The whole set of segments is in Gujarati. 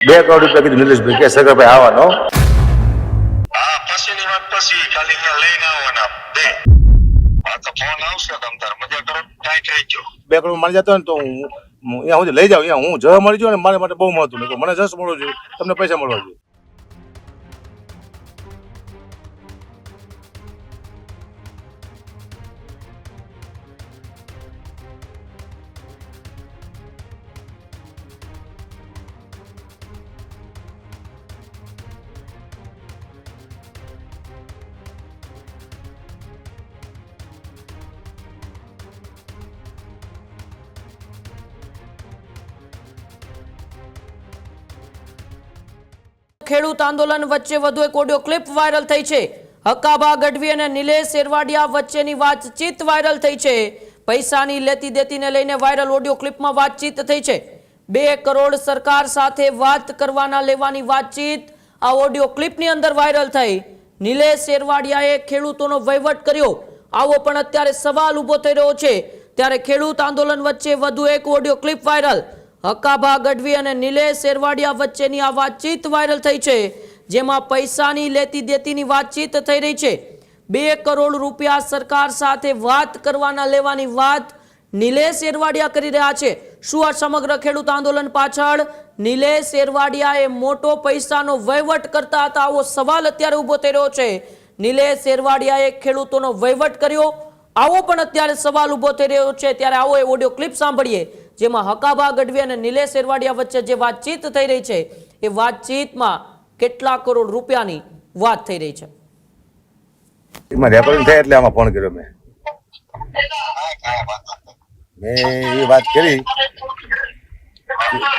2 કરોડ રૂપિયા કીધું નિલેશભાઈ કે સગરભાઈ આવવાનો. હા પછીની વાત પછી ખાલી અહીંયા લઈને આવવાના બે હા તો ફોન આવશે તમ તાર મજા કરો ટાઈટ રહેજો 2 કરોડ મળી જતો ને તો હું અહીંયા સુધી લઈ જાઉં. અહીંયા હું જ મળી જાઉં ને મારા માટે બહુ મહત્વ નહીં. મને જસ મળવો જોઈએ, તમને પૈસા મળવા જોઈએ. ખેડૂત આંદોલન વચ્ચે વધુ એક ઓડિયો ક્લિપ વાયરલ થઈ છે. હક્કાબા ગઢવી અને નિલેશ શેરવાડિયા વચ્ચેની વાતચીત વાયરલ થઈ છે. પૈસાની લેતી દેતીને લઈને વાયરલ ઓડિયો ક્લિપમાં વાતચીત થઈ છે. 2 કરોડ સરકાર સાથે વાત કરવાના લેવાની વાતચીત આ ઓડિયો ક્લિપની અંદર વાયરલ થઈ. નિલેશ શેરવાડિયાએ ખેડૂતોનો વહીવટ કર્યો આવો પણ અત્યારે સવાલ ઊભો થઈ રહ્યો છે. ત્યારે ખેડૂત આંદોલન વચ્ચે વધુ એક ઓડિયો ક્લિપ વાયરલ. હક્કાબા ગઢવી અને નિલેશ શેરવાડિયા વચ્ચેની આ વાતચીત વાયરલ થઈ છે, જેમાં પૈસાની લેતી દેતીની વાતચીત થઈ રહી છે. 2 કરોડ રૂપિયા સરકાર સાથે વાત કરવાના લેવાની વાત નિલેશ શેરવાડિયા કરી રહ્યા છે. શું આ સમગ્ર ખેડૂત આંદોલન પાછળ નિલેશ શેરવાડિયાએ મોટો પૈસાનો વહીવટ કરતા હતા? આવો સવાલ અત્યારે ઊભો થઈ રહ્યો છે. નિલેશ શેરવાડિયાએ ખેડૂતોનો વહીવટ કર્યો આવો પણ અત્યારે સવાલ ઊભો થઈ રહ્યો છે. ત્યારે આવો એ ઓડિયો ક્લિપ સાંભળીએ, જેમાં હક્કાબા ગઢવી અને નિલેશ શેરવાડિયા વચ્ચે જે વાતચીત થઈ રહી છે એ વાતચીતમાં કેટલા કરોડ રૂપિયાની વાત થઈ રહી છે. એમાં રેકોર્ડિંગ થાય એટલે આમાં ફોન કર્યો મેં એ વાત કરી.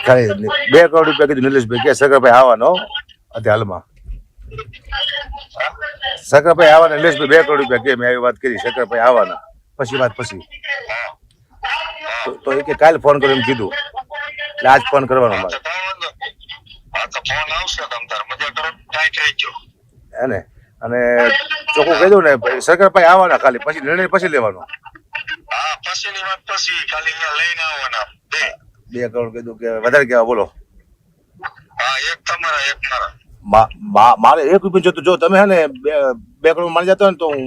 ખાલી 2 કરોડ રૂપિયા કીધું નિલેશભાઈ કે સગરભાઈ આવવાનો. અત્યારે હાલમાં સગરભાઈ આવવાના. નિલેશભાઈ 2 કરોડ રૂપિયા કે મેં આવી વાત કરી સગરભાઈ આવવાના. પછી વાત પછી તો એ કે કાલે ફોન કર્યો એમ કીધું, એટલે આજ ફોન કરવાનો મારે. હા તો ફોન આવશે તમ તાર મજા કરો ટાઈટ રહેજો હે ને? અને ચોખ્ખું કહી દઉં ને સગરભાઈ આવવાના, ખાલી પછી નિર્ણય પછી લેવાનો. હા પછીની વાત પછી ખાલી અહીંયા લઈને આવવાના બે 2 કરોડ કીધું કે વધારે કેવા બોલો. હા એક તમારા એક મારા મારે 1 રૂપિયા જોતું. જો તમે હે ને 2 કરોડ મળી જતો ને તો હું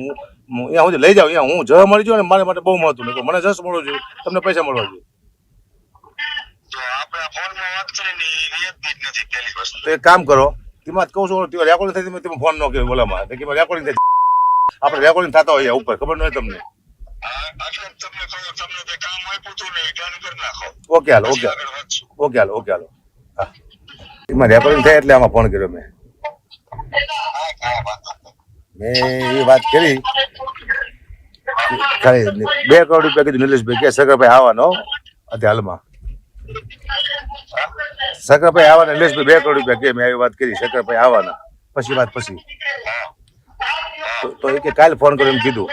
અહીંયા સુધી લઈ જાઉં. અહીંયા હું જ મળી જાઉં ને મારા માટે બહુ મહત્વ નહીં. મને જસ મળવો જોઈએ, તમને પૈસા મળવા જોઈએ. જો આપણે ફોનમાં વાત કરીને રિયાદ નથી પહેલી વસ્તુ. તો એક કામ કરો, તેમાં કહું છું રેકોર્ડિંગ થાય તમે ફોન ન કર્યો બોલામાં કે રેકોર્ડિંગ થાય. આપણે રેકોર્ડિંગ થતા હોય ઉપર ખબર ન હોય તમને. એટલે તમને કહ્યું તમને જે કામ આપ્યું હતું ને એ ડન કરી નાખો. ઓકે હાલો. ઓકે હાલો. હા એમાં રેકોર્ડિંગ થાય એટલે આમાં ફોન કર્યો મેં એ વાત કરી. ખાલી 2 કરોડ રૂપિયા કીધું નિલેશભાઈ કે સગરભાઈ આવવાનો. અત્યારે હાલમાં સગરભાઈ આવવાના. નિલેશભાઈ 2 કરોડ રૂપિયા કે મેં આવી વાત કરી સગરભાઈ આવવાના. પછી વાત પછી તો એ કે કાલે ફોન કર્યો એમ કીધું,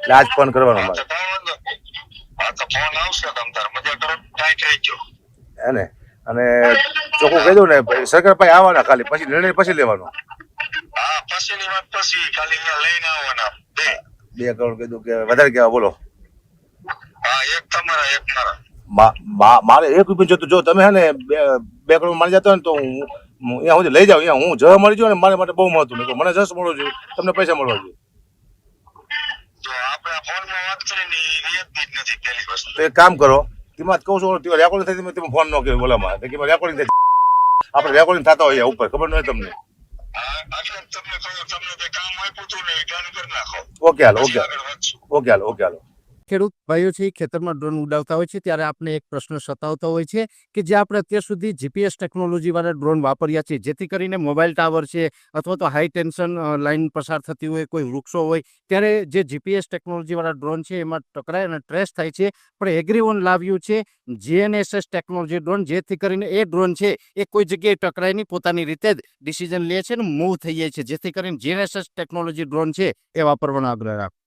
એટલે આજ ફોન કરવાનો મારે. હા તો ફોન આવશે તમ તાર મજા કરો ટાઈટ રહેજો હે ને? અને ચોખ્ખું કહી દઉં ને સગરભાઈ આવવાના, ખાલી પછી નિર્ણય પછી લેવાનો. હા પછીની વાત પછી ખાલી અહીંયા લઈને આવવાના બે 2 કરોડ કીધું કે વધારે કેવા બોલો. હા એક તમારા એક મારા મારે 1 રૂપિયા જોતું. જો તમે હે ને 2 કરોડ મળી જતો ને તો હું અહીંયા સુધી લઈ જાઉં. અહીંયા હું જ મળી જાઉં ને મારા માટે બહુ મહત્વ નહીં. મને જસ મળવો જોઈએ, તમને પૈસા મળવા જોઈએ. જો આપણે ફોનમાં વાત કરીને રિયાદ નથી પહેલી વસ્તુ. તો એક કામ કરો, તેમાં કહું છું રેકોર્ડિંગ થાય તમે ફોન ન કર્યો બોલામાં કે રેકોર્ડિંગ થાય. આપણે રેકોર્ડિંગ થતા હોય ઉપર ખબર ન હોય તમને. એટલે તમને કહ્યું તમને જે કામ આપ્યું હતું ને એ ડન કરી નાખો. ઓકે હાલો. ખેડૂત ભાઈઓ છે ખેતરમાં ડ્રોન ઉડાવતા હોય છે ત્યારે આપણે એક પ્રશ્ન સતાવતો હોય છે કે જે આપણે અત્યાર સુધી જીપીએસ ટેકનોલોજી વાળા ડ્રોન વાપર્યા છે, જેથી કરીને મોબાઈલ ટાવર છે અથવા તો હાઈ ટેન્શન લાઇન પસાર થતી હોય, કોઈ વૃક્ષો હોય, ત્યારે જે જીપીએસ ટેકનોલોજી વાળા ડ્રોન છે એમાં ટકરાય અને ટ્રેસ થાય છે. પણ એગ્રીવન લાવ્યું છે જીએનએસએસ ટેકનોલોજી ડ્રોન, જેથી કરીને એ ડ્રોન છે એ કોઈ જગ્યાએ ટકરાય નહીં, પોતાની રીતે જ ડિસિઝન લે છે અને મૂવ થઈ જાય છે. જેથી કરીને જીએનએસએસ ટેકનોલોજી ડ્રોન છે એ વાપરવાનો આગ્રહ રાખો.